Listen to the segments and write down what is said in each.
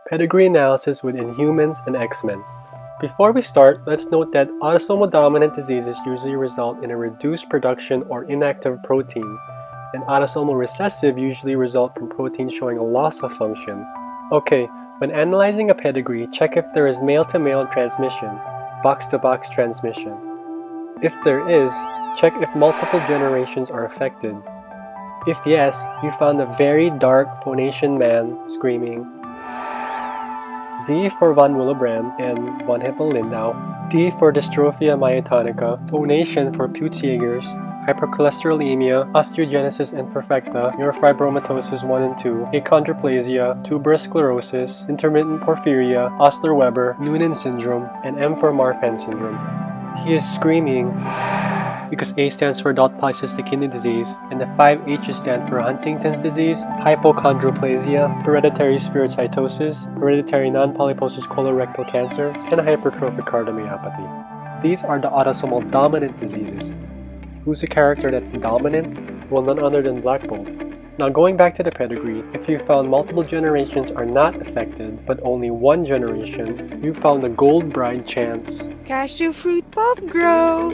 Pedigree analysis with Inhumans and X-Men. Before we start, let's note that autosomal dominant diseases usually result in a reduced production or inactive protein, and autosomal recessive usually result from proteins showing a loss of function. Okay, when analyzing a pedigree, check if there is male-to-male transmission, box-to-box transmission. If there is, check if multiple generations are affected. If yes, you found a very dark Phoenician man screaming D for von Willebrand and von Hippel-Lindau, D for dystrophia myotonica, Phoenician for Peutz-Jeghers, hypercholesterolemia, osteogenesis imperfecta, neurofibromatosis 1 and 2, achondroplasia, tuberous sclerosis, intermittent porphyria, Osler-Weber, Noonan syndrome, and M for Marfan syndrome. He is screaming because A stands for adult polycystic kidney disease, and the 5 H's stand for Huntington's disease, hypochondroplasia, hereditary spherocytosis, hereditary non-polyposis colorectal cancer, and hypertrophic cardiomyopathy. These are the autosomal dominant diseases. Who's a character that's dominant? Well, none other than Blackbolt. Now going back to the pedigree, if you found multiple generations are not affected, but only one generation, you found the gold bride chance. CASHEW Fruit Pulp Grow!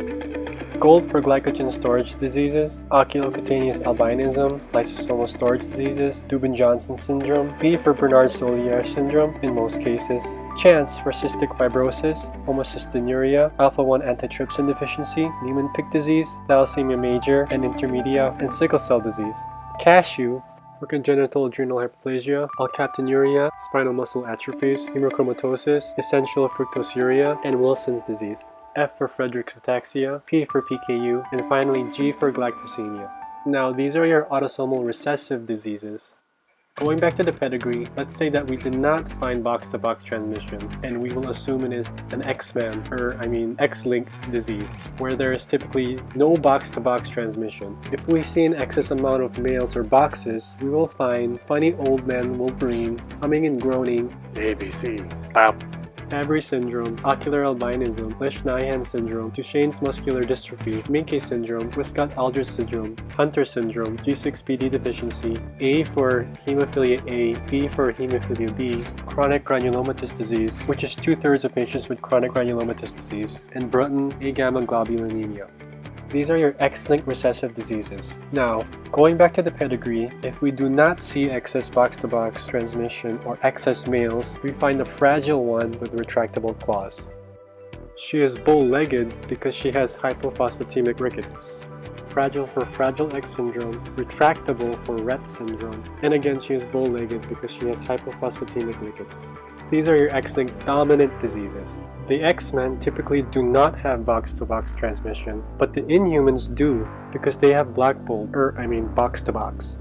Gold for glycogen storage diseases, oculocutaneous albinism, lysosomal storage diseases, Dubin-Johnson syndrome, B for Bernard-Solier syndrome in most cases, chance for cystic fibrosis, homocystinuria, alpha-1 antitrypsin deficiency, Niemann-Pick disease, thalassemia major and intermedia, and sickle cell disease. Cashew for congenital adrenal hyperplasia, alkaptonuria, spinal muscle atrophies, hemochromatosis, essential fructosuria, and Wilson's disease. F for Friedreich's ataxia, P for PKU, and finally G for galactosemia. Now these are your autosomal recessive diseases. Going back to the pedigree, let's say that we did not find box-to-box transmission, and we will assume it is an X-linked disease, where there is typically no box-to-box transmission. If we see an excess amount of males or boxes, we will find funny old man Wolverine humming and groaning, ABC, pop. Fabry syndrome, ocular albinism, Lesch-Nyhan syndrome, Duchenne's muscular dystrophy, Menkes syndrome, Wiskott-Aldrich syndrome, Hunter syndrome, G6PD deficiency, A for hemophilia A, B for hemophilia B, chronic granulomatous disease, which is 2/3 of patients with chronic granulomatous disease, and Bruton A-gamma globulinemia. These are your X-linked recessive diseases. Now, going back to the pedigree, if we do not see excess box-to-box transmission or excess males, we find a fragile one with retractable claws. She is bow-legged because she has hypophosphatemic rickets. Fragile for Fragile X syndrome, retractable for Rett syndrome, and again she is bow-legged because she has hypophosphatemic rickets. These are your X-linked dominant diseases. The X-Men typically do not have box-to-box transmission, but the Inhumans do because they have Blackbolt, box-to-box.